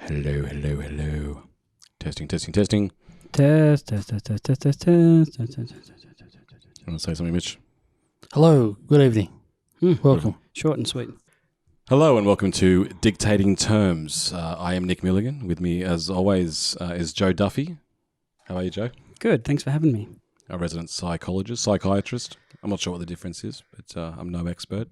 Hello, hello, hello. Testing, testing, testing. Test. You want to say something, Mitch? Hello, good evening. Welcome. Short and sweet. Hello and welcome to Dictating Terms. I am Nick Milligan. With me, as always, is Joe Duffy. How are you, Joe? Good. Thanks for having me. A resident psychiatrist. I'm not sure what the difference is, but I'm no expert.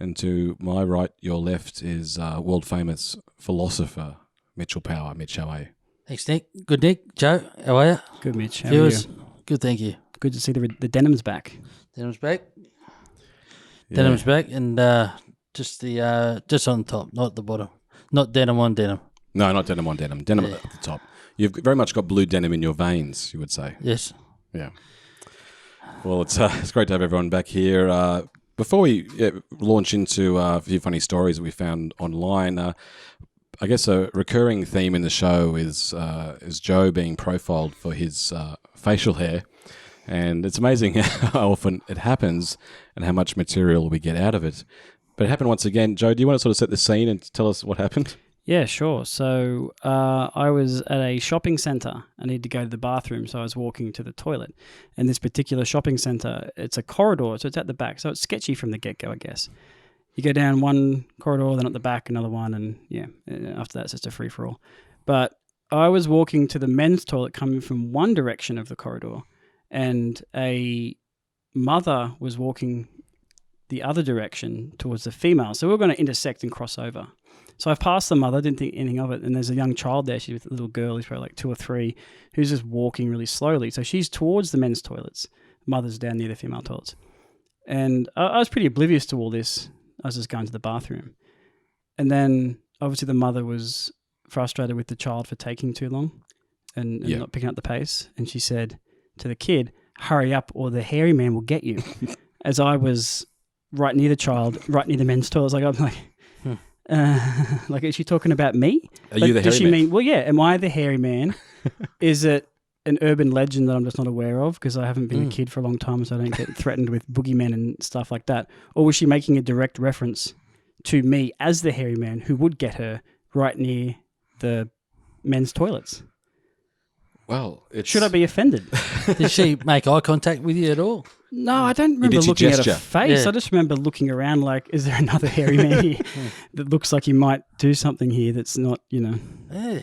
And to my right, your left, is world-famous philosopher Mitchell Power. Mitch, how are you? Thanks, Nick. Good, Nick. Joe, how are you? Good, Mitch. How Viewers? are you? Good, thank you. Good to see the denim's back. Denim's back. Yeah. Denim's back, and just on the top, not the bottom. Not denim on denim. No, not denim on denim. Denim at the top. You've very much got blue denim in your veins, you would say. Yes. Yeah. Well, it's great to have everyone back here. Before we launch into a few funny stories that we found online, I guess a recurring theme in the show is Joe being profiled for his facial hair, and it's amazing how often it happens and how much material we get out of it. But it happened once again. Joe, do you want to sort of set the scene and tell us what happened? Yeah, sure. So I was at a shopping centre. I needed to go to the bathroom, so I was walking to the toilet. And this particular shopping centre, it's a corridor, so it's at the back. So it's sketchy from the get-go, I guess. You go down one corridor, then at the back, another one, and after that it's just a free-for-all. But I was walking to the men's toilet coming from one direction of the corridor, and a mother was walking the other direction towards the female. So we were going to intersect and cross over. So I've passed the mother, didn't think anything of it, and there's a young child there. She's with a little girl, who's probably like 2 or 3, who's just walking really slowly. So she's towards the men's toilets. Mother's down near the female toilets. And I was pretty oblivious to all this. I was just going to the bathroom. And then obviously the mother was frustrated with the child for taking too long and not picking up the pace. And she said to the kid, "Hurry up or the hairy man will get you." As I was right near the child, right near the men's toilet, like, is she talking about me? Are you the hairy man? Mean, well, yeah, am I the hairy man? Is it an urban legend that I'm just not aware of because I haven't been a kid for a long time, so I don't get threatened with boogeymen and stuff like that? Or was she making a direct reference to me as the hairy man who would get her right near the men's toilets? Well, should I be offended? Did she make eye contact with you at all? No, I don't remember looking at her face. Yeah. I just remember looking around like, is there another hairy man here that looks like he might do something here that's not,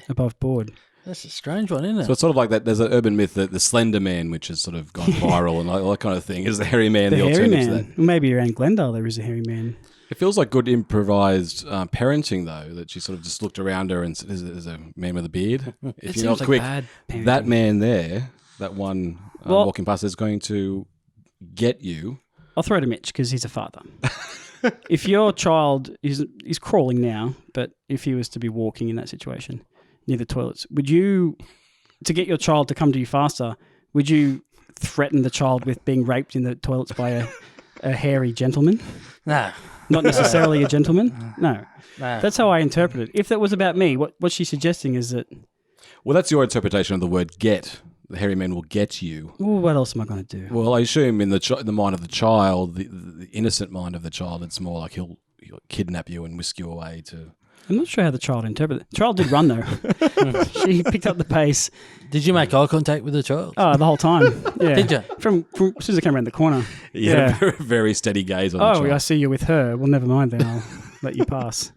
above board? That's a strange one, isn't it? So it's sort of like that. There's an urban myth that the Slender Man, which has sort of gone viral and all that kind of thing, is the hairy man. The hairy alternative man. to that. Maybe around Glendale there is a hairy man. It feels like good improvised parenting, though, that she sort of just looked around her and said, "There's a man with a beard. If you're not quick, that man there, that one walking past, is going to get you." I'll throw to Mitch because he's a father. If your child is crawling now, but if he was to be walking in that situation near the toilets, would you, to get your child to come to you faster, would you threaten the child with being raped in the toilets by a hairy gentleman? No. Not necessarily a gentleman? No. That's how I interpret it. If that was about me, what she's suggesting is that... Well, that's your interpretation of the word get. The hairy man will get you. Well, what else am I going to do? Well, I assume in the mind of the child, the innocent mind of the child, it's more like he'll kidnap you and whisk you away to... I'm not sure how the child interpreted it. The child did run, though. She picked up the pace. Did you make eye contact with the child? Oh, the whole time. Yeah. Did you? From as soon as I came around the corner. Yeah. Very, very steady gaze on the child. Oh, I see you with her. Well, never mind then. I'll let you pass.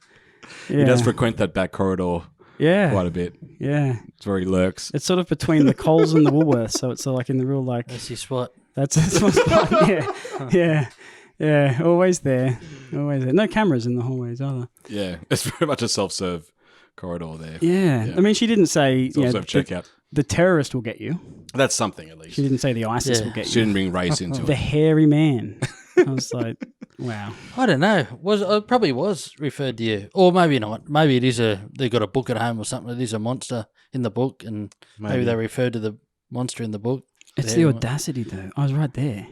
Yeah. He does frequent that back corridor quite a bit. Yeah. It's where he lurks. It's sort of between the Coles and the Woolworths, so it's sort of like in the real like... That's your spot. That's my spot, yeah. Yeah, always there. Always there. No cameras in the hallways either. Yeah, it's very much a self-serve corridor there. Yeah. I mean, she didn't say... Self-serve checkout. The terrorist will get you. That's something, at least. She didn't say the ISIS will get you. She didn't bring race into it. The hairy man. I was like, wow. I don't know. It probably was referred to you. Or maybe not. Maybe it is they've got a book at home or something. It is a monster in the book, and maybe they refer to the monster in the book. It's the audacity, though. I was right there.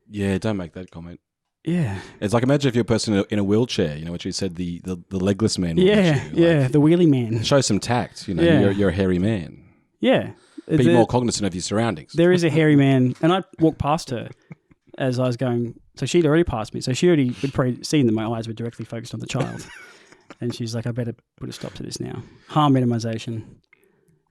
Yeah, don't make that comment. Yeah. It's like, imagine if you're a person in a wheelchair, what you said, the legless man will get you. Yeah, the wheelie man. Show some tact, you're a hairy man. Yeah. Be more cognizant of your surroundings. There is a hairy man, and I walked past her as I was going, so she'd already passed me, so she already would probably seen that my eyes were directly focused on the child. And she's like, I better put a stop to this now. Harm minimization.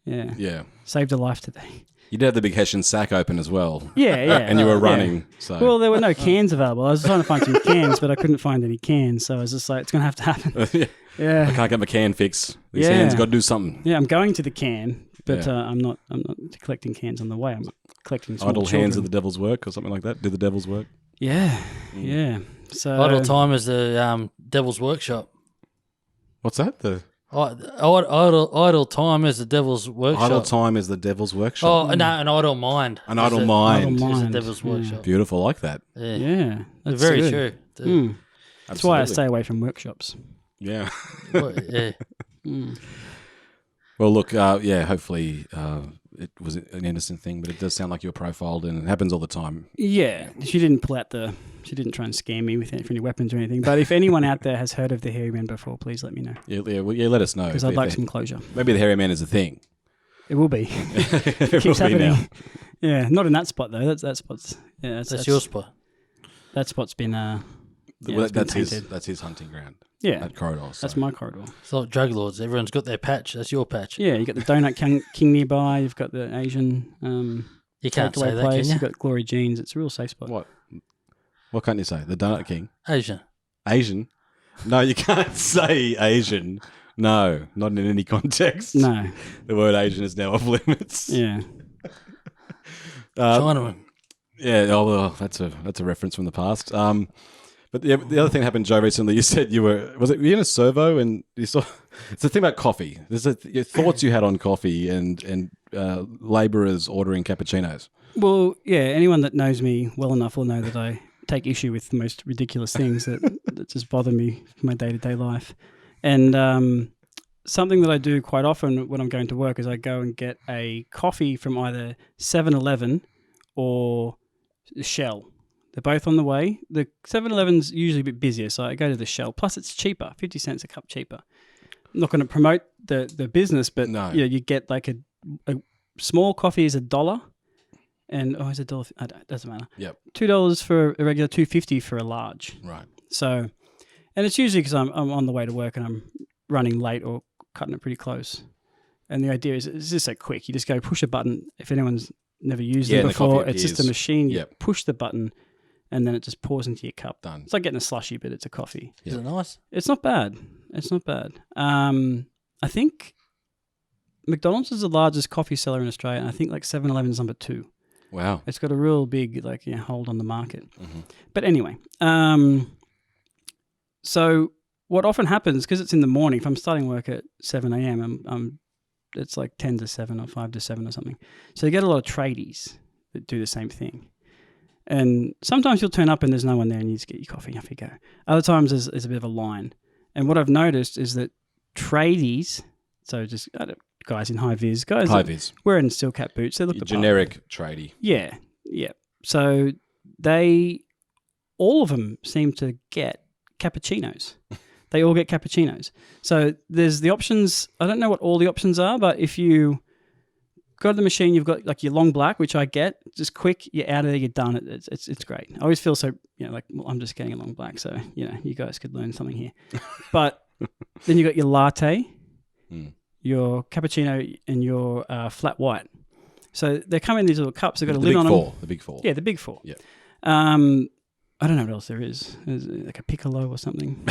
Yeah. Yeah. Saved a life today. You did have the big Hessian sack open as well. Yeah. And you were running. So Well, there were no cans available. I was trying to find some cans, but I couldn't find any cans. So I was just like, it's going to have to happen. yeah. I Yeah. can't get my can fixed. These Yeah. hands got to do something. Yeah, I'm going to the can, but Yeah. I'm not collecting cans on the way. I'm collecting small Idle children. hands are the devil's work or something like that. Do the devil's work. Yeah. Yeah. So Idle time is the devil's workshop. What's that? The Idle time is the devil's workshop. idle time is the devil's workshop. Oh no, an idle mind. An idle mind. Idle Is the mind. devil's Yeah. workshop. Beautiful, like that. Yeah, Yeah. That's very good. true. Mm. That's why I Absolutely. stay away from workshops. Yeah. Yeah. Mm. Well, look, hopefully it was an innocent thing, but it does sound like you're profiled and it happens all the time. Yeah, she didn't she didn't try and scam me with any weapons or anything. But if anyone out there has heard of the hairy man before, please let me know. Yeah, let us know. Because I'd like some closure. Maybe the hairy man is a thing. It will be. It Keeps will be happening. now. Yeah, not in that spot though. That spot's That's your spot. That spot's been Well, it's been that's tainted. his hunting ground. Yeah, That corridor. So. that's my corridor. It's like drug lords. Everyone's got their patch. That's your patch. Yeah, you got the Donut King nearby. You've got the Asian You can't say takeaway that, place. can You've you? got Glory Jeans. It's a real safe spot. What can't you say? The Donut King? Asian. Asian? No, you can't say Asian. No, not in any context. No. The word Asian is now off limits. Yeah. Chinaman. Yeah, oh, well, that's a reference from the past. But the other thing that happened, Joe, recently, you said were you in a servo and you saw, it's the thing about coffee. There's your thoughts you had on coffee and labourers ordering cappuccinos. Well, yeah, anyone that knows me well enough will know that I take issue with the most ridiculous things that just bother me in my day-to-day life. And something that I do quite often when I'm going to work is I go and get a coffee from either 7-Eleven or Shell. They're both on the way. The 7-Eleven's usually a bit busier, so I go to the Shell. Plus, it's cheaper, 50 cents a cup cheaper. I'm not going to promote the business, but No. you get like a small coffee is $1. And it's $1. It doesn't matter. Yep. $2 for a regular, $2.50 for a large. Right. So, and it's usually because I'm on the way to work and I'm running late or cutting it pretty close. And the idea is it's just so quick. You just go push a button. If anyone's never used Yeah, them and the coffee before, it's just a appears. machine. You Yep. push the button, and then it just pours into your cup. Done. It's like getting a slushy, but it's a coffee. Is it nice? It's not bad. It's not bad. I think McDonald's is the largest coffee seller in Australia, and I think like 7-Eleven is number 2. Wow. It's got a real big hold on the market. Mm-hmm. But anyway, so what often happens, because it's in the morning, if I'm starting work at 7 a.m., it's like 10 to 7 or 5 to 7 or something. So you get a lot of tradies that do the same thing. And sometimes you'll turn up and there's no one there and you just get your coffee, off you go. Other times there's a bit of a line. And what I've noticed is that tradies, so just guys in high-vis, guys High-vis. wearing steel cap boots, they look the part. Generic tradie. Yeah. So all of them seem to get cappuccinos. They all get cappuccinos. So there's the options. I don't know what all the options are, but if you go to the machine, you've got like your long black, which I get, just quick, you're out of there, you're done. It's great. I always feel so, well, I'm just getting a long black, so, you guys could learn something here. But then you got your latte, your cappuccino, and your flat white. So they come in these little cups. They've got a lid on them. The big four. Yeah, the big four. Yeah. I don't know what else there is. There's like a piccolo or something.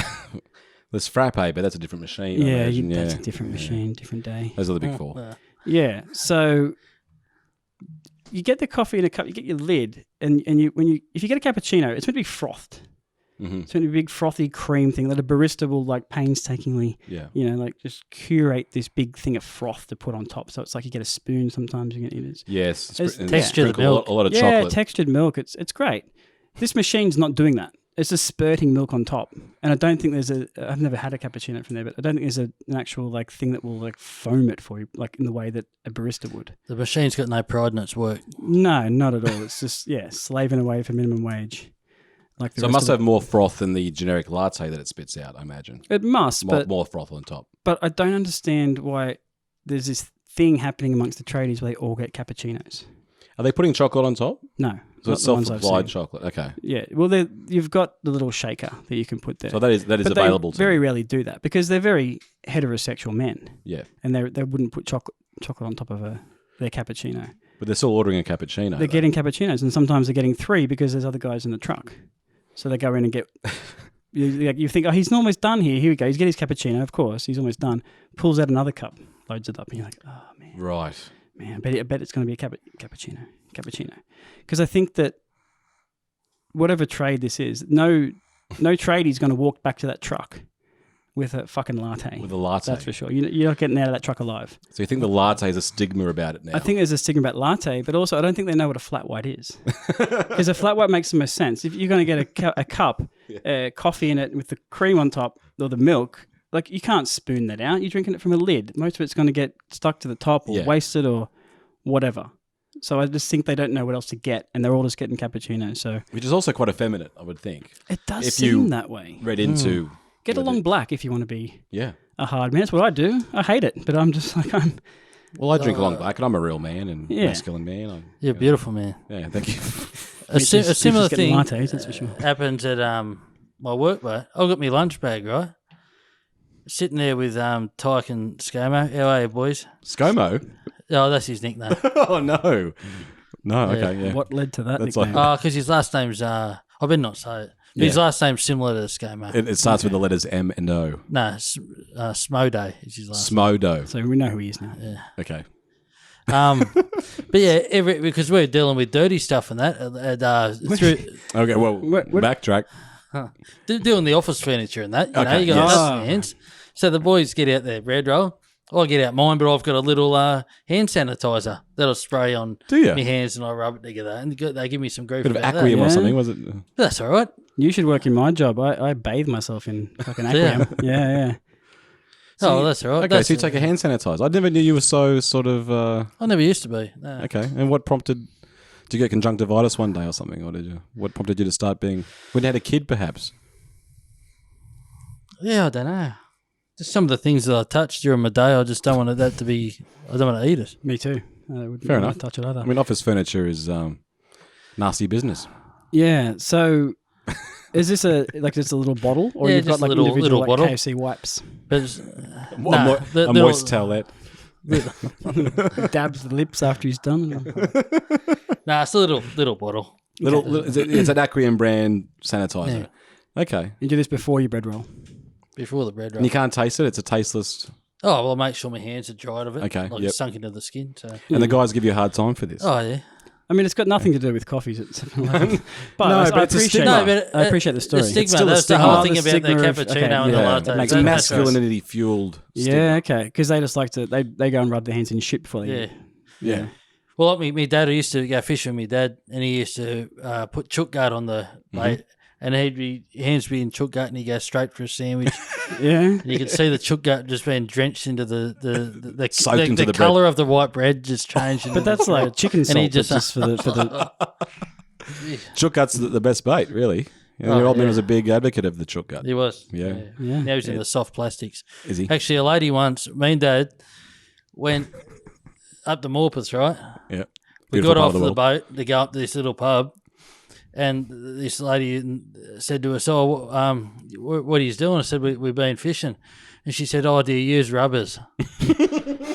There's frappe, but that's a different machine. I Yeah, imagine. that's a different machine, different day. Those are the big four. Yeah, so you get the coffee in a cup, you get your lid, and if you get a cappuccino, it's meant to be frothed. Mm-hmm. It's meant to be a big frothy cream thing that a barista will like painstakingly, just curate this big thing of froth to put on top. So it's like you get a spoon sometimes. You get it. Yes. It's and textured sprinkle milk. A lot of Yeah, chocolate. textured milk. It's great. This machine's not doing that. It's just spurting milk on top. And I don't think I've never had a cappuccino from there, but I don't think there's an actual like thing that will like foam it for you, like in the way that a barista would. The machine's got no pride in its work. No, not at all. It's just, slaving away for minimum wage. Like the So it rest must of have more froth than the generic latte that it spits out, I imagine. It must, More froth on top. but I don't understand why there's this thing happening amongst the tradies where they all get cappuccinos. Are they putting chocolate on top? No, So it's not the ones I've self-applied seen. chocolate. Okay. Yeah, well, you've got the little shaker that you can put there. So that is But available they to very them. rarely do that because they're very heterosexual men, Yeah. and they wouldn't put chocolate on top of their cappuccino. But they're still ordering a cappuccino. They're getting cappuccinos, and sometimes they're getting 3 because there's other guys in the truck. So they go in and get. You think, oh, he's almost done here. Here we go. He's getting his cappuccino, of course. He's almost done. Pulls out another cup, loads it up, and you're like, oh man, Right. man. I bet it's going to be a cappuccino. Because I think that whatever trade this is, no tradie's going to walk back to that truck with a fucking latte. With a latte. That's for sure. You're not getting out of that truck alive. So you think the latte is a stigma about it now? I think there's a stigma about latte, but also I don't think they know what a flat white is. Because a flat white makes the most sense. If you're going to get a cup, coffee in it with the cream on top or the milk, like you can't spoon that out. You're drinking it from a lid. Most of it's going to get stuck to the top or wasted or whatever. So I just think they don't know what else to get, and they're all just getting cappuccinos. So which is also quite effeminate, I would think. it does If seem you that way. Read into Get a long black if you want to be a hard man. That's what I do. I hate it, but I'm just like Well, I drink a long black, and I'm a real man and masculine man. You're beautiful, man. Yeah, thank you. A similar thing lattes, that's for sure. happens at my work, mate. I've got my lunch bag, right? Sitting there with Tyke and ScoMo. How are you, boys? ScoMo? Oh, that's his nickname. Oh, no. No, okay, yeah. What led to that That's nickname? Oh, because his last name's I better not say it. But his last name's similar to ScoMo. It starts with the letters M and O. No, Smode is his last Smodo. So we know who he is now. name. Yeah. Okay. But yeah, because we're dealing with dirty stuff and that, through Okay, well, What- backtrack. doing the office furniture and that, you know, Okay, you got yes. that in your hands. So the boys get out their bread roll. I get out mine, but I've got a little hand sanitizer that'll spray on Do you? my hands and I rub it together. And they give me some grief Bit of about Aquium that. or Yeah. something, was it? That's all right. You should work in my job. I bathe myself in fucking Aquium. Yeah. Oh, that's all right. Okay, so you take a hand sanitizer. I never knew you were so sort of... I never used to be. No. Okay, and what prompted... Did you get conjunctivitis one day or something, or did you? What prompted you to start being... When you had a kid, perhaps? Yeah, I don't know. Just some of the things that I touch during my day, I just don't want that to be... I don't want to eat it. Me too. I wouldn't Fair want enough. to touch it either. I mean, office furniture is nasty business. Yeah. So, is this just a little bottle, or Yeah, you've got just a like little individual like bottle. KFC wipes? But it's, A the moist towelette. Dabs the lips after he's done. Nah, it's a little bottle. It's an Aquium brand sanitizer. Okay. You do this before your bread roll. Before the bread roll. And you can't taste it? It's a tasteless... Oh, well, I make sure my hands are dried of it. Okay, Like yep. it's sunk into the skin. So. And the guys give you a hard time for this? Oh, yeah. I mean, it's got nothing to do with coffees. But No, but I it's a appreciate stigma. No, but I appreciate the story. The stigma, still a that's the stigma. whole Oh, thing the about the stigma of- cappuccino okay, and the Yeah, latte. it makes That's masculinity fueled Yeah, okay. Because they just like to, they go and rub their hands in shit before they Yeah. eat. Yeah. Well, like my dad, I used to go fishing with my dad, and he used to put chook guard on the bait, and hands be in chook guard, and he'd go straight for a sandwich. Yeah. And you could see the chook guard just being drenched into the Soaked into the bread. colour of the white bread just changed. into But that's the like bread. chicken And salt. he But just- just for the Chook gut's the best bait, really. Oh, Your old man yeah. was a big advocate of the chook gut. He was. Yeah. Yeah. Now he's in the soft plastics. Is he? Actually, a lady once, me and Dad, went up to Morpeth, right? Yeah. We Beautiful got part off of the world. boat to go up to this little pub, and this lady said to us, "Oh, what are you doing?" I said, "We've been fishing," and she said, "Oh, do you use rubbers?"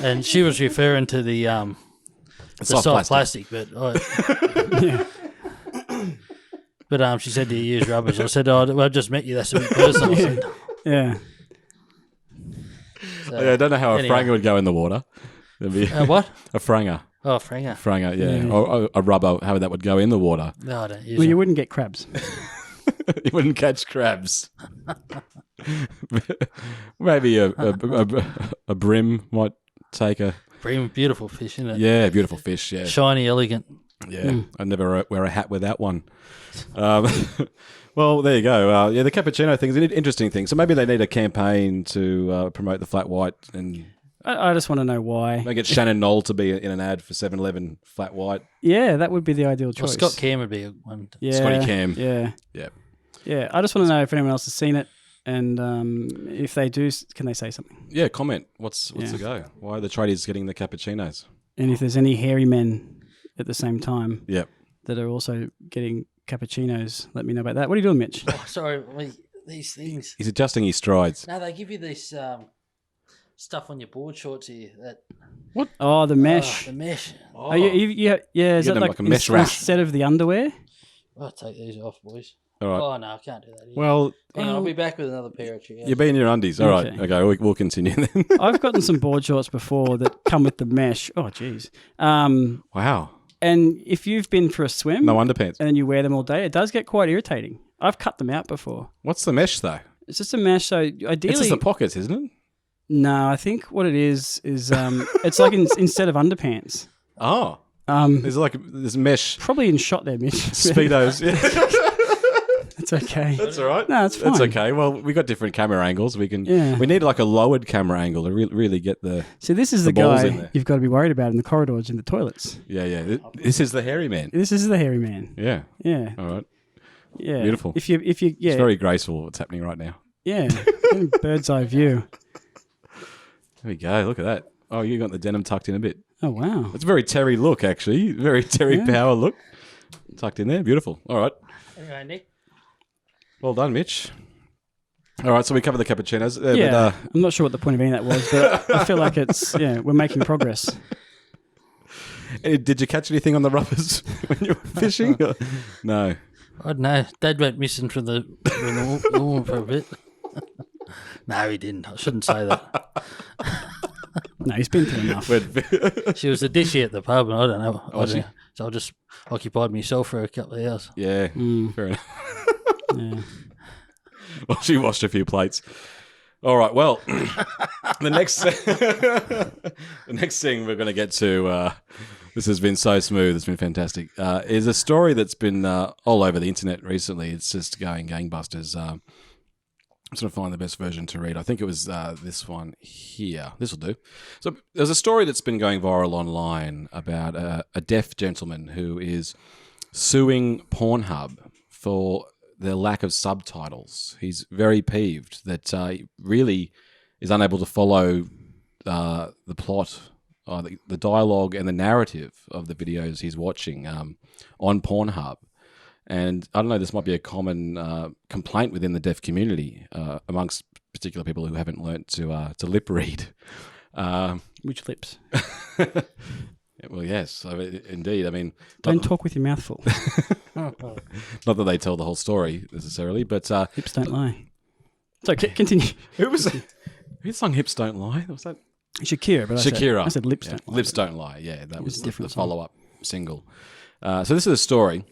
And she was referring to the soft plastic, but but she said, "Do you use rubbers?" I said, "Oh, well, I've just met you. That's a bit personal." I said, yeah. so, Yeah, I don't know how anyway. a franger would go in the water. It'd be What? a franger. Oh, Franger. Franger, yeah. Yeah. Or a rubber, how that would go in the water. No, I don't use Well, you them. wouldn't get crabs. You wouldn't catch crabs. Maybe a brim might take a... Pretty beautiful fish, isn't it? Yeah, beautiful fish, yeah. Shiny, elegant. Yeah, I'd never wear a hat with that one. Well, there you go. Yeah, the cappuccino thing is an interesting thing. So maybe they need a campaign to promote the flat white and I just want to know why. maybe get Shannon Knoll to be in an ad for 7-Eleven flat white. Yeah, that would be the ideal Well, choice. Scott Cam would be a one. Yeah, Scotty Cam. Yeah. Yeah. Yeah. I just want to know if anyone else has seen it, and if they do, can they say something? Yeah, comment. What's Yeah. the go? Why are the tradies getting the cappuccinos? And if there's any hairy men at the same time, Yep. that are also getting cappuccinos, let me know about that. What are you doing, Mitch? Oh, sorry, these things. He's adjusting his strides. No, they give you this stuff on your board shorts here. That Oh, the mesh. the mesh. Oh, yeah. Is You that get like a mesh rash. instead of the underwear? I'll take these off, boys. All right. Oh, no, I can't do that. Well, Hang on, I'll be back with another pair of shoes. you'll be in your undies. All right. Okay. Okay, we'll continue then. I've gotten some board shorts before that come with the mesh. Oh, geez. Wow. And if you've been for a swim No underpants. and then you wear them all day, it does get quite irritating. I've cut them out before. What's the mesh though? It's just a mesh. So It's ideally, just the pockets, isn't it? no, I think what it is it's like instead of underpants. Oh. There's like this mesh Probably in shot there, Mitch. speedos. Yeah. It's okay. That's all right. No, it's fine. That's okay. Well, we got different camera angles. We can. Yeah. We need like a lowered camera angle to really get the. So this is the balls in guy there. you've got to be worried about in the corridors in the toilets. Yeah. This is the hairy man. This is the hairy man. Yeah. Yeah. All right. Yeah. Beautiful. If you yeah. It's very graceful what's happening right now. Yeah. Bird's eye view. There we go. Look at that. Oh, you got the denim tucked in a bit. Oh wow. It's a very Terry look, actually. Very Terry Power look. Tucked in there. Beautiful. All right. Anyway, Nick. Well done, Mitch. All right, so we covered the cappuccinos. Yeah. But, I'm not sure what the point of any of that was, but I feel like we're making progress. did you catch anything on the rubbers when you were fishing? No. I don't know. Dad went missing from the woman for a bit. No, he didn't. I shouldn't say that. No, he's been through enough. She was a dishy at the pub, and I don't know. So I just occupied myself for a couple of hours. Yeah, fair enough. Yeah. Well, she washed a few plates. All right, well, the next thing we're going to get to, this has been so smooth, it's been fantastic, is a story that's been all over the internet recently. It's just going gangbusters. I'm just going to find the best version to read. I think it was this one here. This will do. So there's a story that's been going viral online about a deaf gentleman who is suing PornHub for the lack of subtitles. He's very peeved that he really is unable to follow the plot, the dialogue and the narrative of the videos he's watching on PornHub. And I don't know, this might be a common complaint within the deaf community amongst particular people who haven't learnt to lip read. Which lips? Well, yes, indeed. I mean, Don't talk with your mouth full. not that they tell the whole story necessarily, but Hips don't lie. So continue. who was it? Who sung "Hips Don't Lie"? Was that Shakira, but Shakira? I said lips Yeah, don't lie. Lips Don't Lie. Yeah, that was a the different song. follow-up single. So this is a story.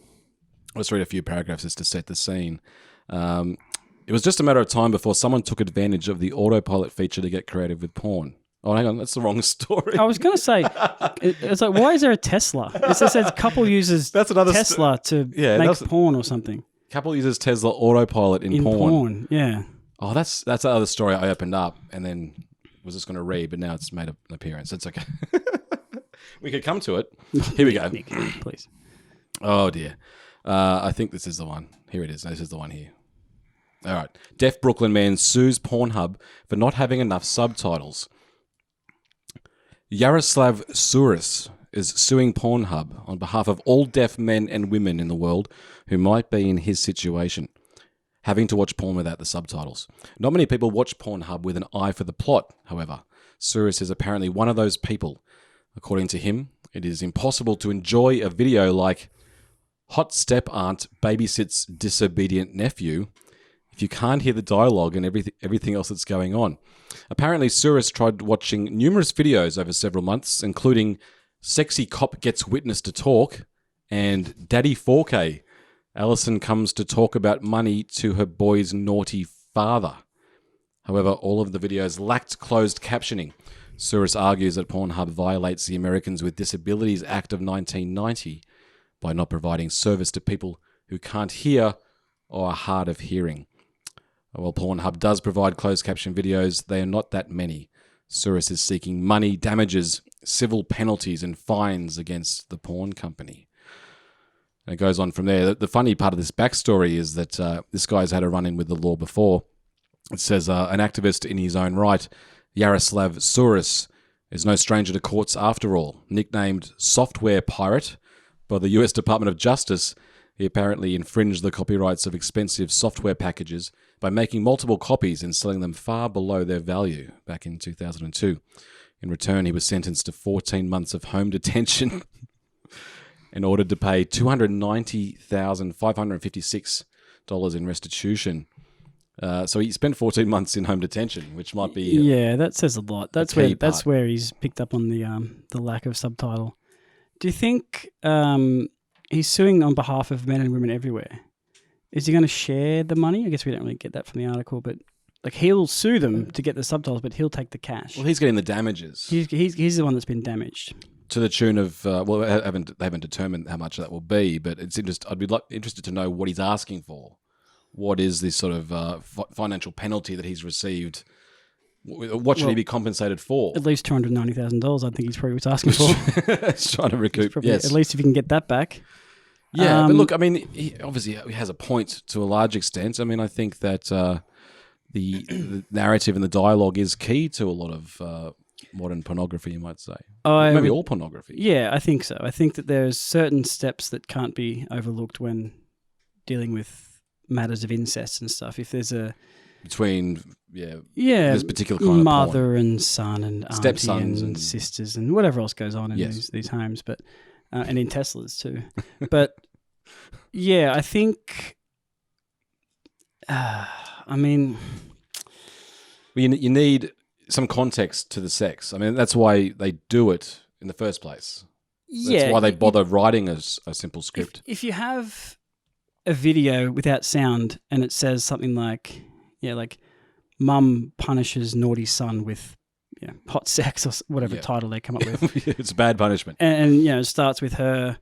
Let's read a few paragraphs just to set the scene. It was just a matter of time before someone took advantage of the autopilot feature to get creative with porn. Oh, hang on, that's the wrong story. I was going to say, it's like, why is there a Tesla? It says a couple uses That's another Tesla to make porn or something. Couple uses Tesla autopilot in porn. Yeah. Oh, that's the other story I opened up and then was just going to read, but now it's made an appearance. It's okay. We could come to it. Here we go. Nick, please. Oh, dear. I think this is the one. Here it is. This is the one here. All right. Deaf Brooklyn man sues PornHub for not having enough subtitles. Yaroslav Suris is suing PornHub on behalf of all deaf men and women in the world who might be in his situation, having to watch porn without the subtitles. Not many people watch PornHub with an eye for the plot, however. Suris is apparently one of those people. According to him, it is impossible to enjoy a video like Hot Step Aunt Babysits Disobedient Nephew if you can't hear the dialogue and everything else that's going on. Apparently, Suris tried watching numerous videos over several months, including Sexy Cop Gets Witness to Talk and Daddy 4K. Allison comes to talk about money to her boy's naughty father. However, all of the videos lacked closed captioning. Suris argues that PornHub violates the Americans with Disabilities Act of 1990 by not providing service to people who can't hear or are hard of hearing. While PornHub does provide closed caption videos, they are not that many. Suris is seeking money, damages, civil penalties and fines against the porn company. And it goes on from there. The funny part of this backstory is that this guy's had a run-in with the law before. It says an activist in his own right, Yaroslav Suris, is no stranger to courts after all. Nicknamed Software Pirate by the US Department of Justice. He apparently infringed the copyrights of expensive software packages by making multiple copies and selling them far below their value back in 2002. In return, he was sentenced to 14 months of home detention and ordered to pay $290,556 in restitution. So he spent 14 months in home detention, which might be that says a lot. That's where he's picked up on the lack of subtitle. Do you think he's suing on behalf of men and women everywhere? Is he going to share the money? I guess we don't really get that from the article, but like he'll sue them to get the subtitles, but he'll take the cash. Well, he's getting the damages. He's the one that's been damaged to the tune of they haven't determined how much that will be, but it's I'd be interested to know what he's asking for. What is this sort of financial penalty that he's received? What should he be compensated for? At least $290,000. I think he's probably was asking for. He's trying to recoup. Yes, at least if you can get that back. Yeah, but look, I mean, he has a point to a large extent. I mean, I think that the narrative and the dialogue is key to a lot of modern pornography, you might say. Maybe all pornography. Yeah, I think so. I think that there's certain steps that can't be overlooked when dealing with matters of incest and stuff. If there's between this particular kind of mother porn. And son and auntie stepsons and sisters and whatever else goes on in these homes, but and in Teslas too. But yeah, I think I mean, well, you need some context to the sex. I mean, that's why they do it in the first place. That's why they bother writing a simple script. If you have a video without sound and it says something like mum punishes naughty son with hot sex or whatever title they come up with. It's a bad punishment. And it starts with her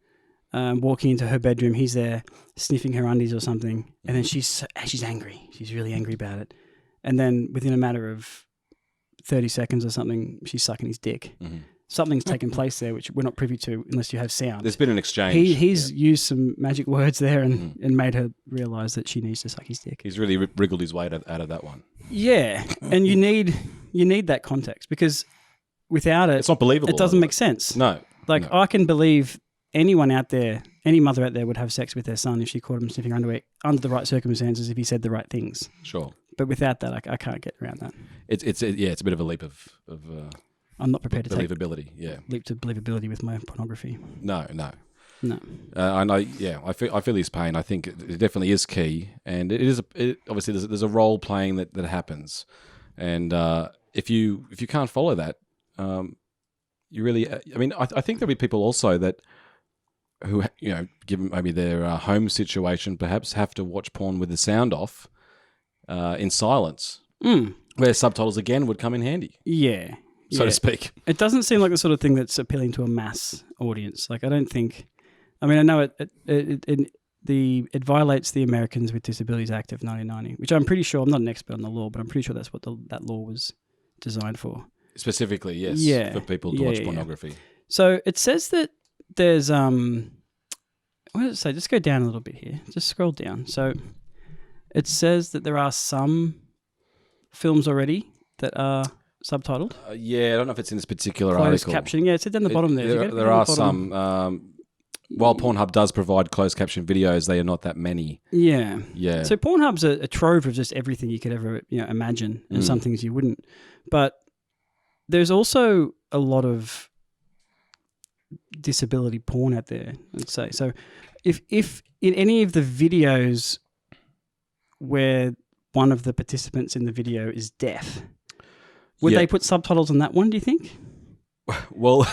walking into her bedroom. He's there sniffing her undies or something. And then she's angry. She's really angry about it. And then within a matter of 30 seconds or something, she's sucking his dick. Mm-hmm. Something's taken place there, which we're not privy to unless you have sound. There's been an exchange. He's used some magic words there and made her realise that she needs to suck his dick. He's really wriggled his way out of that one. Yeah, and you need that context because without it, it's not believable. It doesn't make sense. No. I can believe anyone out there, any mother out there would have sex with their son if she caught him sniffing underwear under the right circumstances if he said the right things. Sure. But without that, I can't get around that. It's a bit of a leap of I'm not prepared to believability. Leap to believability with my pornography. No. I know. Yeah, I feel his pain. I think it definitely is key, and it is. Obviously, there's a role playing that happens, and if you can't follow that, you really. I mean, I think there'll be people also that who given maybe their home situation, perhaps have to watch porn with the sound off, in silence, where subtitles again would come in handy. Yeah. So to speak. It doesn't seem like the sort of thing that's appealing to a mass audience. Like, I don't think... I mean, I know it violates the Americans with Disabilities Act of 1990, which I'm pretty sure... I'm not an expert on the law, but I'm pretty sure that's what that law was designed for. Specifically, yes, for people to watch pornography. Yeah. So it says that there's... what does it say? Just go down a little bit here. Just scroll down. So it says that there are some films already that are... subtitled? I don't know if it's in this particular closed article. Captioning, it's down the bottom there. There are some. While Pornhub does provide closed caption videos, they are not that many. Yeah. Yeah. So Pornhub's a trove of just everything you could ever imagine, and some things you wouldn't. But there's also a lot of disability porn out there, let's say. So if in any of the videos where one of the participants in the video is deaf, would they put subtitles on that one, do you think? Well,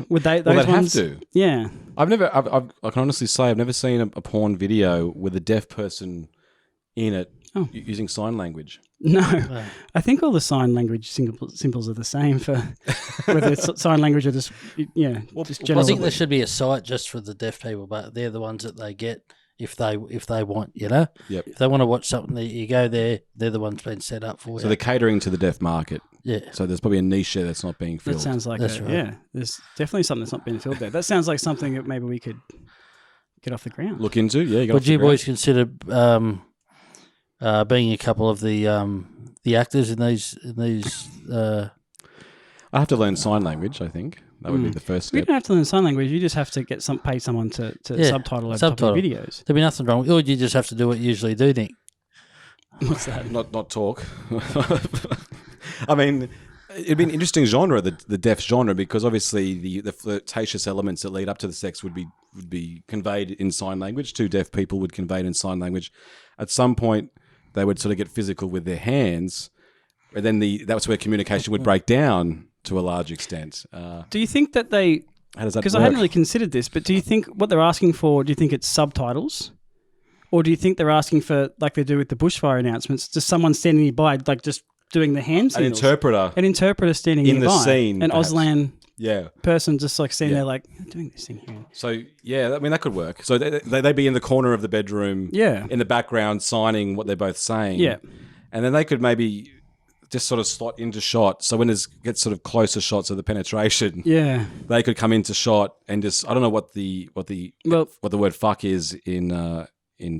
would they? Those they'd ones? have to. Yeah. I can honestly say I've never seen a porn video with a deaf person in it using sign language. No. I think all the sign language symbols are the same for whether it's sign language or just just general. I think there should be a site just for the deaf people, but they're the ones that they get if they want, Yep. If they want to watch something, you go there. They're the ones being set up for. So they're catering to the deaf market. Yeah. So there's probably a niche there that's not being filled. That sounds like that's right. Yeah. There's definitely something that's not being filled there. That sounds like something that maybe we could get off the ground. Look into. Yeah. Would you boys consider being a couple of the actors in these? I have to learn sign language, I think. That would be the first You step. don't have to learn sign language. You just have to pay someone to subtitle over top of your videos. There'd be nothing wrong. Or you just have to do what you usually do, Nick. What's that? Not talk. I mean, it'd be an interesting genre, the deaf genre, because obviously the flirtatious elements that lead up to the sex would be conveyed in sign language. Two deaf people would convey it in sign language. At some point, they would sort of get physical with their hands, and then that's where communication would break down to a large extent. Do you think that they? How does that Because work? I hadn't really considered this, but do you think what they're asking for? Do you think it's subtitles? Or do you think they're asking for, like they do with the bushfire announcements, just someone standing nearby, like just doing the hand signals? An interpreter standing in nearby. the scene, An perhaps. Auslan Yeah. person just like standing there like, I'm doing this thing here. So, yeah, I mean, that could work. So they'd be in the corner of the bedroom, Yeah. in the background, signing what they're both saying. Yeah. And then they could maybe just sort of slot into shot. So when it gets sort of closer shots of the penetration, Yeah. they could come into shot and just, I don't know what the word fuck is in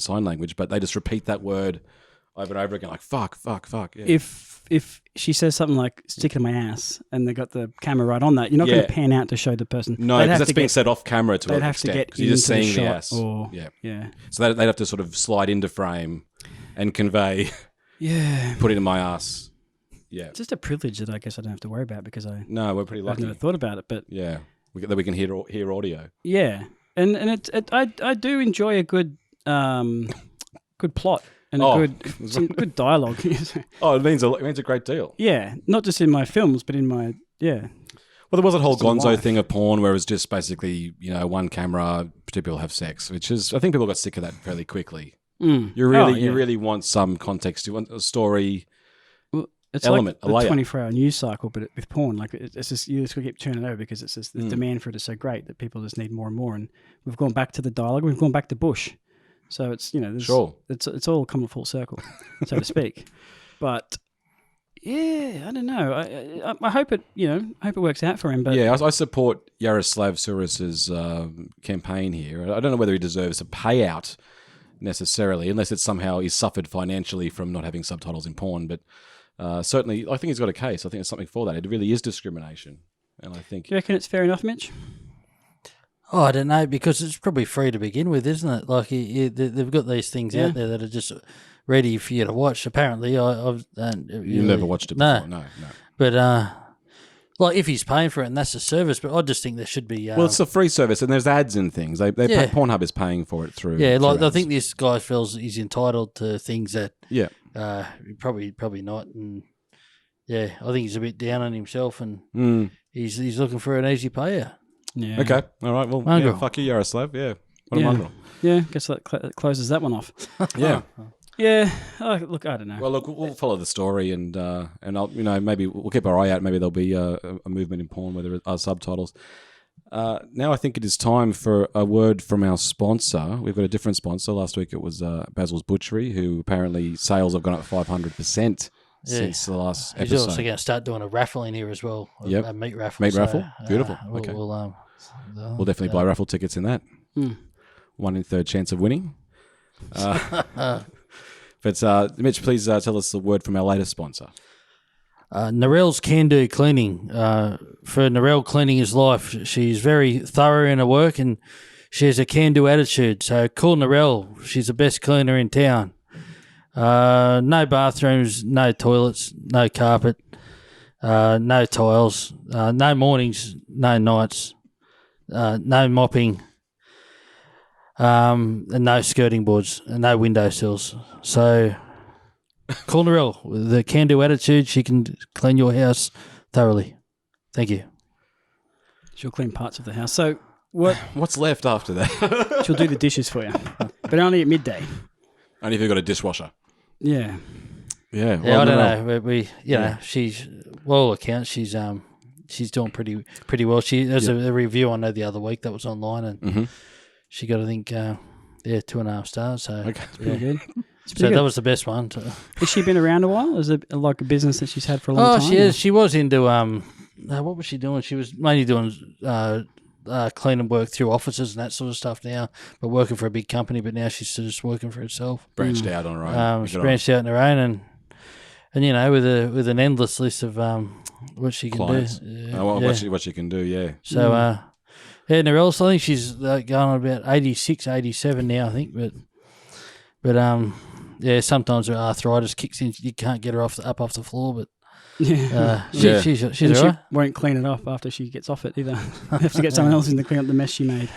sign language, but they just repeat that word over and over again, like fuck. Yeah. If she says something like "stick it in my ass" and they got the camera right on that, you're not going to pan out to show the person. No, because that's being set off camera to they'd an have to extent. get 'Cause you're just into the seeing the shot ass. or- yeah. Yeah. So they'd have to sort of slide into frame and convey, Yeah. put it in my ass. Yeah. It's just a privilege that I guess I don't have to worry about because No, we're pretty I've lucky. never thought about it. But Yeah. That we can hear audio. yeah, and I do enjoy a good good plot and some good dialogue. Oh, it means a great deal. Yeah, not just in my films, but in my Well, there was that whole Just in gonzo life. thing of porn where it was just basically, one camera, two people have sex, which is, I think people got sick of that fairly quickly. You really want some context. You want a story. It's element, like a layer. the 24-hour news cycle, but with porn, like it's just you just keep turning it over because it's just the demand for it is so great that people just need more and more. And we've gone back to the dialogue. We've gone back to Bush, so it's Sure. it's all come full circle, so to speak. But yeah, I don't know. I hope it works out for him. But Yeah, I support Yaroslav Suras's campaign here. I don't know whether he deserves a payout necessarily, unless it's somehow he's suffered financially from not having subtitles in porn. But certainly, I think he's got a case. I think there's something for that. It really is discrimination. And I think... do you reckon it's fair enough, Mitch? Oh, I don't know, because it's probably free to begin with, isn't it? Like they've got these things out there that are just ready for you to watch. Apparently, I've You've never watched it before? No. But like if he's paying for it and that's a service, but I just think there should be. Well, it's a free service, and there's ads and things. Pornhub is paying for it through. Yeah, like through I ads. think this guy feels he's entitled to things that. Yeah. Probably not, and yeah, I think he's a bit down on himself, and he's looking for an easy payer. Yeah. Okay. All right. Well, Mongrel. fuck you, Yaroslav. Yeah. What a Yeah. mongrel. Yeah, guess that closes that one off. Yeah. Yeah. Look, I don't know. Well, look, we'll follow the story, and I'll, maybe we'll keep our eye out. Maybe there'll be a movement in porn where there are subtitles. Now I think it is time for a word from our sponsor. We've got a different sponsor. Last week it was Basil's Butchery, who apparently sales have gone up 500% since the last He's episode. also going to start doing a raffle in here as well. Yep. A meat raffle. Meat raffle? Beautiful. We'll, Okay. We'll We'll definitely buy raffle tickets in that. 1 in 3 chance of winning. But Mitch, please tell us the word from our latest sponsor. Narelle's Can Do Cleaning. For Narelle, cleaning is life. She's very thorough in her work and she has a can-do attitude. So call Narelle. She's the best cleaner in town. No bathrooms, no toilets, no carpet, no tiles, no mornings, no nights, no mopping, and no skirting boards, and no windowsills. So call Narelle. With the can-do attitude, she can clean your house thoroughly. Thank you. She'll clean parts of the house. So What's left after that? she'll do the dishes for you, but only at midday. Only if you've got a dishwasher. Yeah. Yeah. Yeah, I don't Narelle. know. We she's well accounts. She's doing pretty well. She there's a review I know the other week that was online, and she got I think 2.5 stars. So Okay. Pretty good. It's so pretty good. that was the best one. Has she been around a while? Is it like a business that she's had for a long time? She is. She was into what was she doing? She was mainly doing cleaning work through offices and that sort of stuff now, but working for a big company. But now she's just working for herself. Branched out on her own. She's branched out on her own, and with an endless list of what she can Clients. do. What she can do, yeah. So Narelle, I think she's going on about 86, 87 now, I think, but sometimes her arthritis kicks in. You can't get her up off the floor, but she's And all she right. won't clean it up after she gets off it either. Have to get someone else in to clean up the mess she made.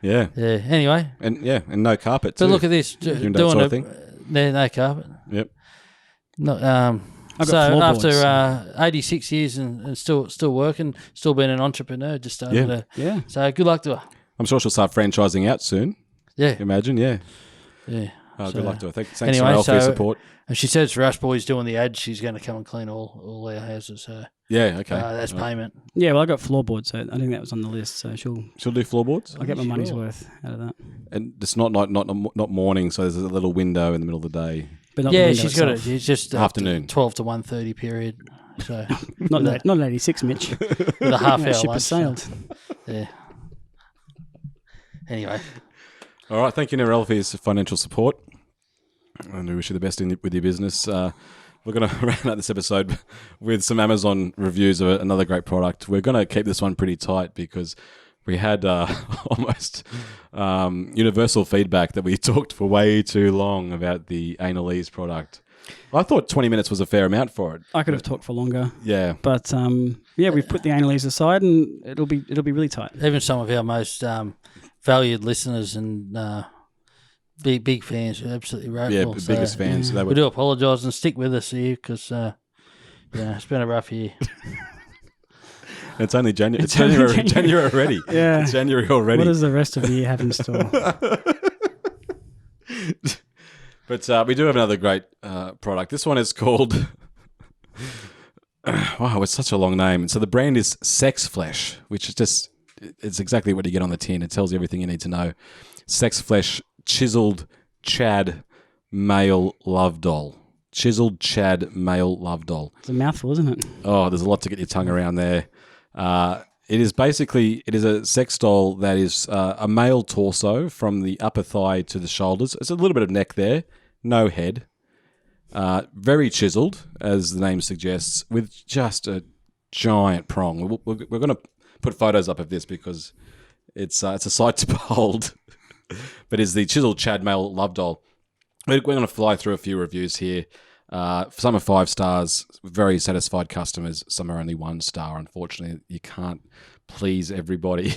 Yeah. Yeah. Anyway, And no carpet, but too. look at this. Doing that sort of thing. No carpet. Yep. No, I've so got floorboards. after 86 years and still working, still being an entrepreneur, just started to. Yeah. So good luck to her. I'm sure she'll start franchising out soon. Yeah. Imagine, yeah. Yeah. Good luck to her. Thanks, Anyway, Narelle, for your so- support. And she says for us boys doing the ads, she's going to come and clean all our houses. So Yeah, okay. that's All right. payment. Yeah, well, I got floorboards, so I think that was on the list. So She'll do floorboards? I'll get my money's Sure. worth out of that. And it's not morning, so there's a little window in the middle of the day. But not the Yeah, window she's got itself. it. It's just Afternoon. 12 to 1:30 period. So Not an 86, Mitch. with a half That hour ship lunch. has sailed. Yeah. Anyway, All right, thank you, Narelle, for your financial support. And we wish you the best with your business. We're going to round out this episode with some Amazon reviews of another great product. We're going to keep this one pretty tight because we had almost universal feedback that we talked for way too long about the Anal Ease product. I thought 20 minutes was a fair amount for it. I could have talked for longer, Yeah. but we've put the analies aside, and it'll be really tight. even some of our most valued listeners and big fans are absolutely right. Yeah, biggest fans. They We were, do apologise and stick with us here because it's been a rough year. it's only January. It's It's only January, January. January already. Yeah. It's January already. What does the rest of the year have in store? But we do have another great product. This one is called... wow, it's such a long name. So the brand is Sex Flesh, which is just... It's exactly what you get on the tin. It tells you everything you need to know. Sex Flesh Chiseled Chad Male Love Doll. Chiseled Chad Male Love Doll. It's a mouthful, isn't it? Oh, there's a lot to get your tongue around there. It is a sex doll that is a male torso from the upper thigh to the shoulders. There's a little bit of neck there, no head. Very chiseled, as the name suggests, with just a giant prong. We're going to put photos up of this because it's a sight to behold. But it's the chiseled Chad Male Love Doll. We're going to fly through a few reviews here. Some are 5 stars, very satisfied customers. Some are only 1 star. Unfortunately, you can't please everybody,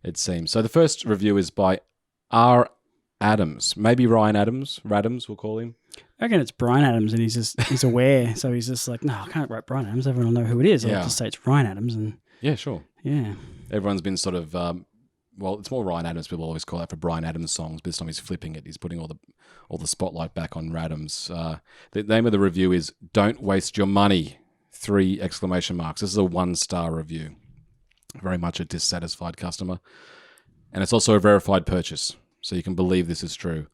it seems. So the first review is by R. Adams. Maybe Ryan Adams. Radams, we'll call him. I reckon it's Brian Adams, and he's aware, so he's just like, no, I can't write Brian Adams. Everyone will know who it is. Yeah. I'll just say it's Ryan Adams, and Yeah, sure. yeah. Everyone's been sort of... well, it's more Ryan Adams. People always call that for Brian Adams songs, but this time he's flipping it. He's putting all the spotlight back on Radams. The name of the review is "Don't Waste Your Money!" 3 exclamation marks. This is a 1-star review. Very much a dissatisfied customer, and it's also a verified purchase, so you can believe this is true.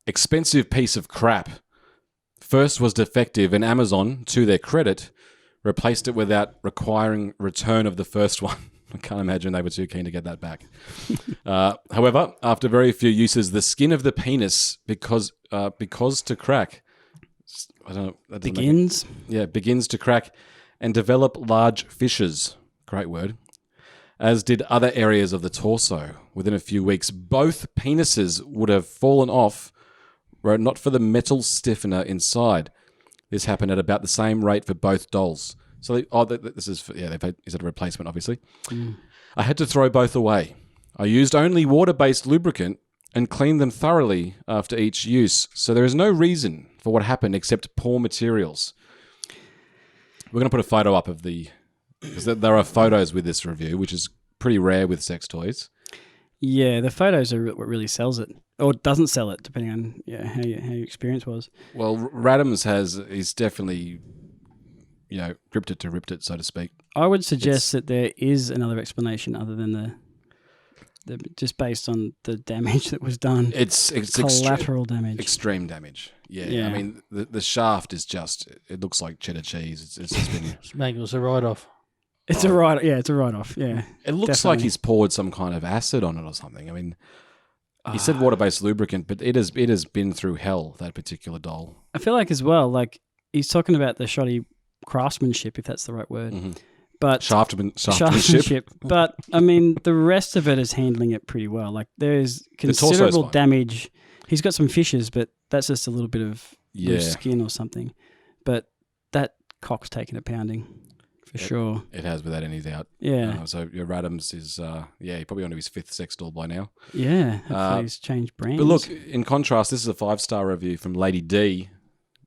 Expensive piece of crap. First was defective, and Amazon, to their credit, replaced it without requiring return of the first one. I can't imagine they were too keen to get that back. However, after very few uses, the skin of the penis, because to crack, I don't know. That doesn't make begins to crack and develop large fissures. Great word. As did other areas of the torso. Within a few weeks, both penises would have fallen off were it not for the metal stiffener inside. This happened at about the same rate for both dolls. So, this is is it a replacement, obviously? I had to throw both away. I used only water-based lubricant and cleaned them thoroughly after each use. So there is no reason for what happened except poor materials. We're going to put a photo up of because there are photos with this review, which is pretty rare with sex toys. Yeah, the photos are what really sells it, or doesn't sell it, depending on how your experience was. Well, Radams he's definitely, gripped it to ripped it, so to speak. I would suggest that there is another explanation other than the just based on the damage that was done. It's collateral damage. Extreme damage. Yeah. Yeah. I mean, the shaft is it looks like cheddar cheese. It's just been... Make us a write-off. It's a write. Yeah, it's a write-off. Yeah, It looks definitely. like he's poured some kind of acid on it or something. I mean, he said water-based lubricant, but it has been through hell, that particular doll. I feel like as well, like he's talking about the shoddy craftsmanship, if that's the right word. Mm-hmm. But Shaftsmanship. But I mean, the rest of it is handling it pretty well. Like there's considerable damage. He's got some fissures, but that's just a little bit of loose skin or something. But that cock's taken a pounding for sure. It has, without any doubt. Yeah. So your Radams is, he probably onto his 5th sex doll by now. Yeah. Hopefully he's changed brands. But look, in contrast, this is a 5-star review from Lady D.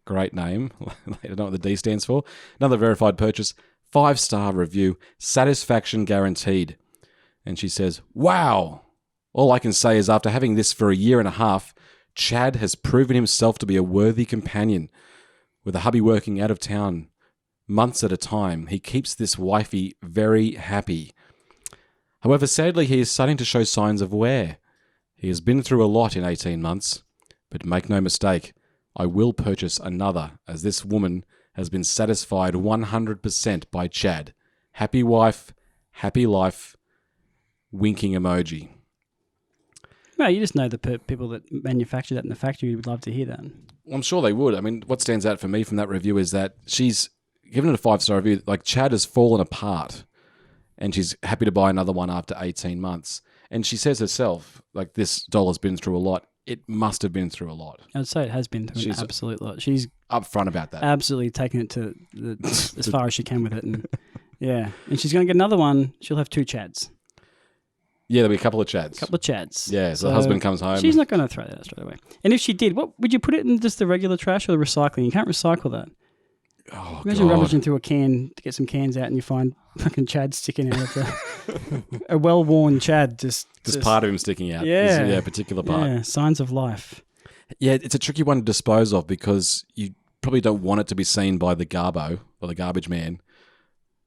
Great name. I don't know what the D stands for. Another verified purchase. 5-star review, satisfaction guaranteed. And she says, wow. All I can say is after having this for a year and a half, Chad has proven himself to be a worthy companion. With a hubby working out of town months at a time, he keeps this wifey very happy. However, sadly, he is starting to show signs of wear. He has been through a lot in 18 months. But make no mistake, I will purchase another, as this woman has been satisfied 100% by Chad. Happy wife, happy life, winking emoji. Well, you just know the people that manufacture that in the factory would love to hear that. I'm sure they would. I mean, what stands out for me from that review is that she's given it a 5-star review. Like, Chad has fallen apart, and she's happy to buy another one after 18 months. And she says herself, like, this doll has been through a lot. It must have been through a lot. I'd say it has been through an absolute lot. She's upfront about that. Absolutely taken it to as far as she can with it. And yeah. And she's going to get another one. She'll have 2 Chads. Yeah, there'll be a couple of Chads. Yeah, so the husband comes home. She's not going to throw that out straight away. And if she did, what would you put it in, just the regular trash or the recycling? You can't recycle that. Oh, Imagine rummaging through a can to get some cans out and you find fucking Chad sticking out of a well-worn Chad. Just part of him sticking out. Yeah. A particular part. Yeah, signs of life. Yeah, it's a tricky one to dispose of because you probably don't want it to be seen by the garbo or the garbage man.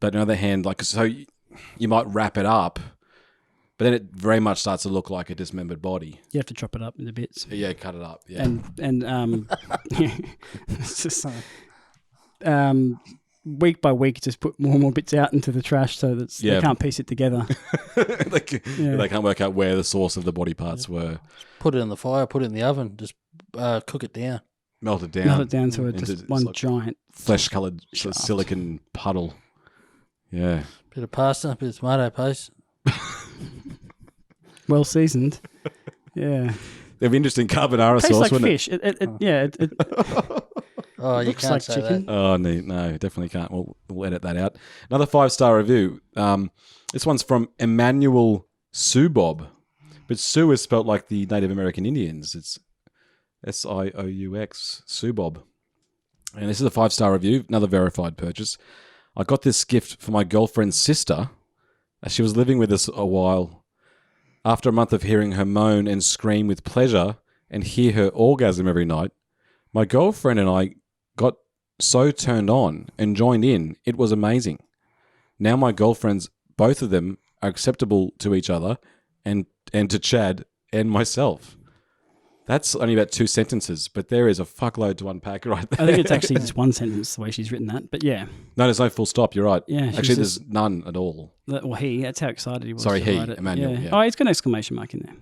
But on the other hand, so you might wrap it up, but then it very much starts to look like a dismembered body. You have to chop it up into bits. Yeah, cut it up. Yeah. And it's just week by week, just put more and more bits out into the trash so that they can't piece it together. They can't work out where the source of the body parts were. Put it in the fire, put it in the oven, just cook it down. Melt it down to just one giant flesh-coloured silicon puddle. Yeah. Bit of pasta, bit of tomato paste. Well seasoned. Yeah. They've interesting carbonara Tastes sauce, like wouldn't fish. It Oh, you looks can't like say chicken. that. Oh, no, definitely can't. We'll edit that out. Another 5-star review. This one's from Emmanuel Subob. But Sioux is spelt like the Native American Indians. It's Siaux, Subob. And this is a 5-star review, another verified purchase. I got this gift for my girlfriend's sister as she was living with us a while. After a month of hearing her moan and scream with pleasure and hear her orgasm every night, my girlfriend and I got so turned on and joined in, it was amazing. Now my girlfriends, both of them, are acceptable to each other and to Chad and myself. That's only about 2 sentences, but there is a fuckload to unpack right there. I think it's actually just one sentence the way she's written that, but yeah. No, there's no full stop, you're right. Yeah, actually, there's none at all. Well, that's how excited he was. Sorry, to write it. Emmanuel. Yeah. Oh, he's got an exclamation mark in there.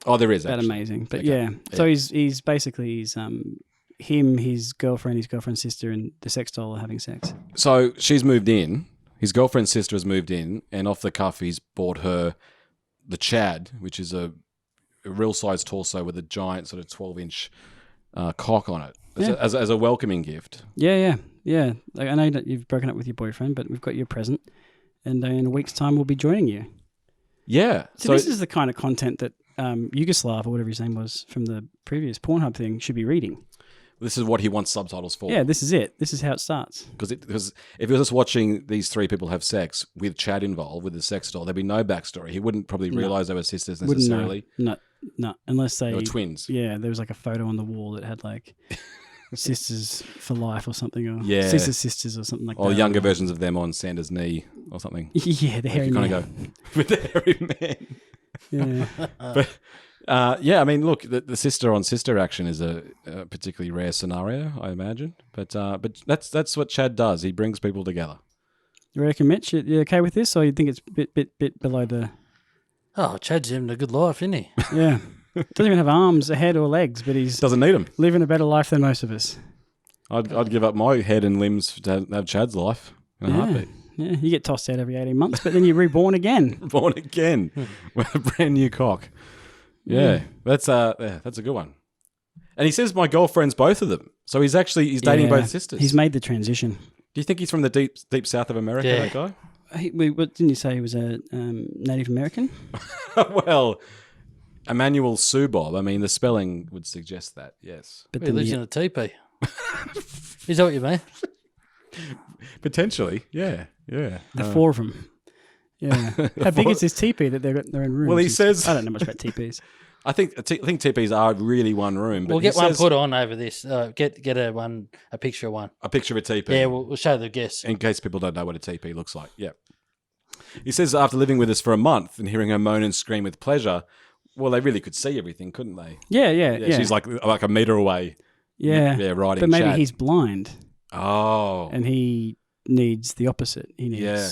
Oh, there is, That actually. amazing. But yeah, so he's basically him, his girlfriend's sister, and the sex doll are having sex. So she's moved in. His girlfriend's sister has moved in, and off the cuff, he's bought her the Chad, which is a real size torso with a giant sort of 12-inch cock on it as a welcoming gift. Yeah. Like, I know that you've broken up with your boyfriend, but we've got your present, and in a week's time we'll be joining you. Yeah. So this is the kind of content that Yugoslav, or whatever his name was from the previous PornHub thing, should be reading. This is what he wants subtitles for. Yeah, this is it. This is how it starts. Because if he was just watching these 3 people have sex with Chad involved, with the sex doll, thered be no backstory. He wouldn't probably realise they were sisters necessarily. No, unless they were twins. Yeah, there was like a photo on the wall that had like sisters for life or something, or sisters or something like that. Or younger versions of them on Sandra's knee or something. Yeah, the hairy man. You kind of go, with the hairy man. Yeah. But... I mean, look, the sister-on-sister action is a particularly rare scenario, I imagine. But that's what Chad does. He brings people together. You reckon, Mitch? You okay with this, or you think it's a bit below the... Oh, Chad's having a good life, isn't he? Yeah. Doesn't even have arms, a head, or legs, but he's doesn't need them. Living a better life than most of us. I'd give up my head and limbs to have Chad's life in a heartbeat. Yeah, you get tossed out every 18 months, but then you're reborn again. Born again with a brand new cock. Yeah, that's a good one. And he says my girlfriend's both of them, so he's dating both sisters. He's made the transition. Do you think he's from the deep south of America? Yeah. That guy. What didn't you say he was a Native American? Well, Emmanuel Subob. I mean, the spelling would suggest that. Yes, But He then lives you- in a teepee. Is that what you mean? potentially. Yeah. the four of them. Yeah. How big is this teepee that they've got their own rooms? Well, he says- I don't know much about teepees. I think teepees are really one room. But We'll he get one says- put on over this. Get a picture of one. a picture of a teepee. Yeah, we'll show the guests. In case people don't know what a teepee looks like. Yeah. He says after living with us for a month and hearing her moan and scream with pleasure, well, they really could see everything, couldn't they? Yeah. She's like a meter away. Yeah. Yeah, riding But maybe Chad. he's blind Oh. and he needs the opposite. He needs Yeah.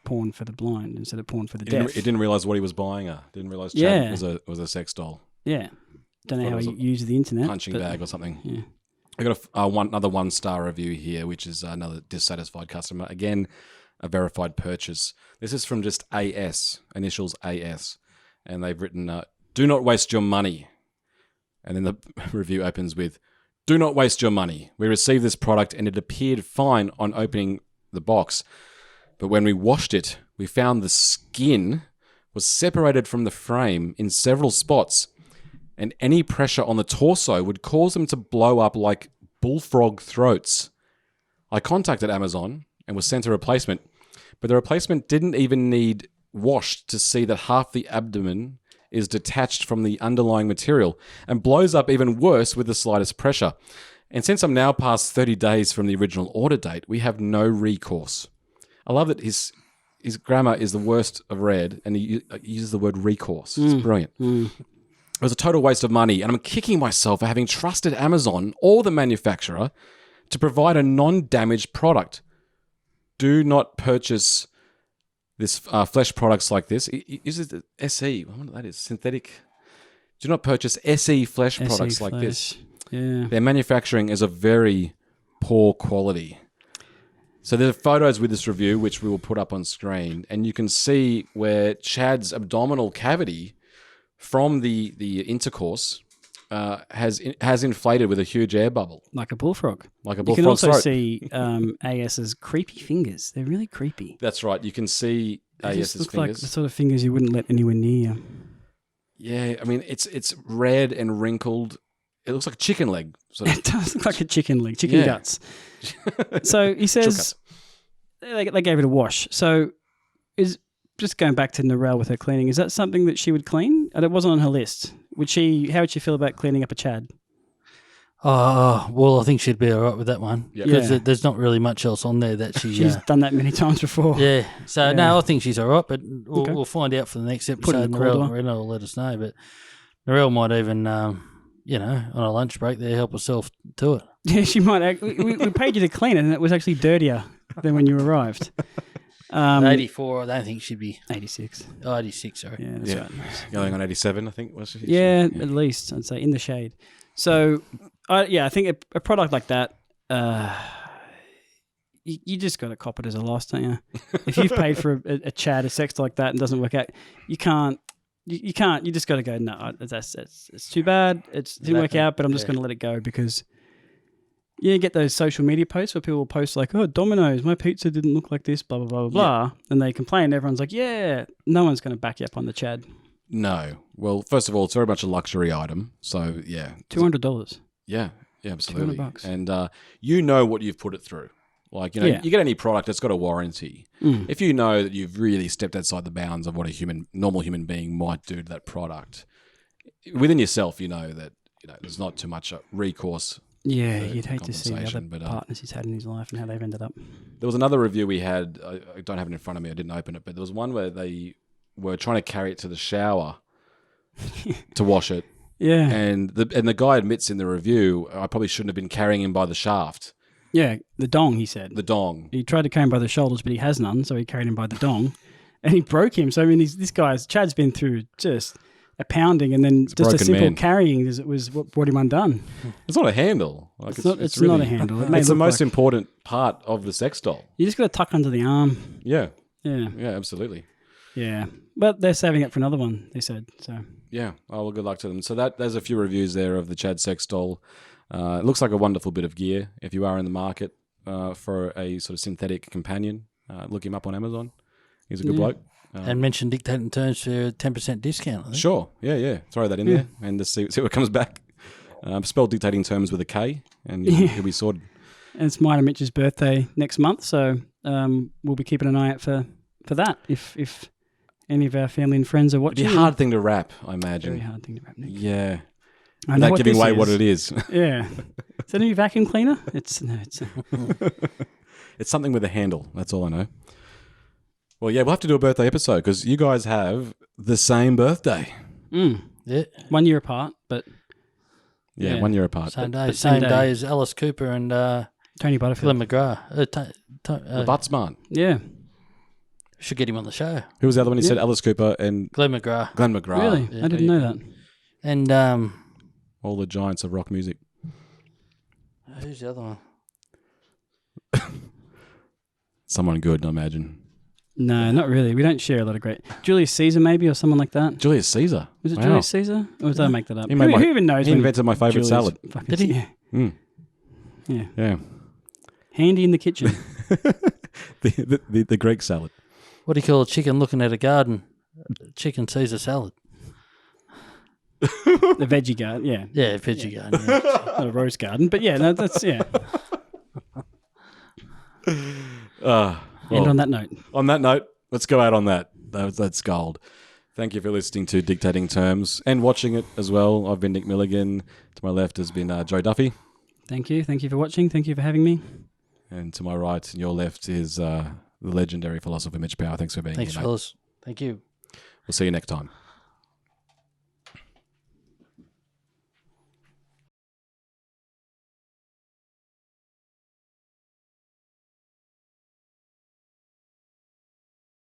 porn for the blind instead of porn for the He deaf. didn't realize what he was buying her. Didn't realize Chad Yeah. was a sex doll. Yeah. Don't know Thought how it he was a uses the internet. Punching but- bag or something. Yeah. I got another 1-star review here, which is another dissatisfied customer. Again, a verified purchase. This is from just AS, initials AS. And they've written, do not waste your money. And then the review opens with, do not waste your money. We received this product and it appeared fine on opening the box. But when we washed it, we found the skin was separated from the frame in several spots. And any pressure on the torso would cause them to blow up like bullfrog throats. I contacted Amazon and was sent a replacement, but the replacement didn't even need washed to see that half the abdomen is detached from the underlying material and blows up even worse with the slightest pressure. And since I'm now past 30 days from the original order date, we have no recourse. I love that his grammar is the worst I've read, and he uses the word recourse. It's brilliant. It was a total waste of money, and I'm kicking myself for having trusted Amazon or the manufacturer to provide a non-damaged product. Do not purchase this flesh products like this. Is it SE? I wonder what that is. Synthetic. Do not purchase SE flesh products like this. Yeah. Their manufacturing is of very poor quality. So there's photos with this review, which we will put up on screen, and you can see where Chad's abdominal cavity from the intercourse has inflated with a huge air bubble, Like a bullfrog. like a You can bullfrog's also throat. see AS's creepy fingers. They're really creepy. That's right. You can see They just AS's look like fingers. the sort of fingers you wouldn't let anywhere near you. Yeah, I mean it's red and wrinkled. It looks like a chicken leg. Sort of. It does look like a chicken leg, chicken Yeah. guts. So he says they gave it a wash. So is just going back to Narelle with her cleaning, is that something that she would clean? And it wasn't on her list. How would she feel about cleaning up a Chad? Oh, well, I think she'd be all right with that one. Yeah. Because Yeah. there's not really much else on there that she... She's done that many times before. yeah. So, Yeah. no, I think she's all right, but we'll, Okay. we'll find out for the next Put it episode. in the corridor. Narelle will let us know. But Narelle might even, on a lunch break there, help herself to it. Yeah, she might. We paid you to clean it, and it was actually dirtier than when you arrived. 84, I don't think she'd be... 86. Oh, 86, sorry. Yeah, that's Yeah. right. Going on 87, I think. Was it? Yeah, at least I'd say in the shade. So, I think a product like that, you just got to cop it as a loss, don't you? If you've paid for a Chad, a sex like that, and it doesn't work out, you can't. You can't. You just got to go. No, it's too bad. It didn't work Exactly. out, but I'm just going to let it go because. You get those social media posts where people post like, "Oh, Domino's, my pizza didn't look like this," blah blah blah blah blah, and they complain. And everyone's like, "Yeah, no one's going to back you up on the Chad." No. Well, first of all, it's very much a luxury item. So yeah, $200. yeah, absolutely. $200. And you know what you've put it through. Like Yeah. you get any product that's got a warranty. Mm. If you know that you've really stepped outside the bounds of what a normal human being might do to that product, within yourself, you know that there's not too much recourse. Yeah, the you'd hate to see the other compensation, but, partners he's had in his life and how they've ended up. There was another review we had. I don't have it in front of me. I didn't open it, but there was one where they were trying to carry it to the shower to wash it, Yeah, and the guy admits in the review, I probably shouldn't have been carrying him by the shaft, yeah, the dong, he said. the dong. He tried to carry him by the shoulders, but he has none, so he carried him by the dong, and he broke him. So I mean, Chad's been through just a pounding, and then just a broken simple man. carrying was what brought him undone. It's not a handle. Like, It's not a handle. It may It's the look most like- important part of the sex doll. You just got to tuck under the arm. Yeah. Yeah, Yeah, absolutely. yeah. But they're saving it for another one. They said so. Yeah. Oh, well, good luck to them. So there's a few reviews there of the Chad sex doll. It looks like a wonderful bit of gear. If you are in the market for a sort of synthetic companion, look him up on Amazon. He's a good bloke. And mention Dictating Terms for a 10% discount. I think. Sure. Yeah. Throw that in there and just see what comes back. Spell Dictating Terms with a K, and you'll be sorted. And it's mine and Mitch's birthday next month, so we'll be keeping an eye out for that. If any of our family and friends are It'd watching, be a hard thing to wrap, I imagine. very hard thing to wrap. Nick. Yeah. I know Without what giving this away is. what it is. Yeah. Is that a new vacuum cleaner? It's It's something with a handle. That's all I know. Well, yeah, we'll have to do a birthday episode because you guys have the same birthday. Yeah. 1 year apart, but Yeah, Yeah. 1 year apart. Same day. but Same same day. day. as Alice Cooper and Tony Butterfield. Glenn McGrath. The butt smart. Yeah. Should get him on the show. Who was the other one? You said Alice Cooper and Glenn McGrath. Glenn McGrath. Really? Yeah. I didn't know that. And All the giants of rock music. who's the other one? Someone good, I imagine. No, not really. We don't share a lot of great. Julius Caesar, maybe, or someone like that. Julius Caesar. Was it Wow. Julius Caesar? Or did I make that up? He made Who my- even knows? He when invented my favourite Julius salad. fucking- Did he? Yeah. Mm. Yeah. Yeah. Handy in the kitchen. the Greek salad. What do you call a chicken looking at a garden? Chicken Caesar salad. The veggie garden. Yeah. Yeah, veggie garden. Yeah. Not a rose garden. But yeah, no, that's, yeah. Well, And on that note. on that note, let's go out on that. That's gold. Thank you for listening to Dictating Terms and watching it as well. I've been Nick Milligan. To my left has been Joe Duffy. Thank you. Thank you for watching. Thank you for having me. And to my right and your left is the legendary philosopher Mitch Power. Thanks for being Thanks, here, mate. fellas. Thank you. We'll see you next time.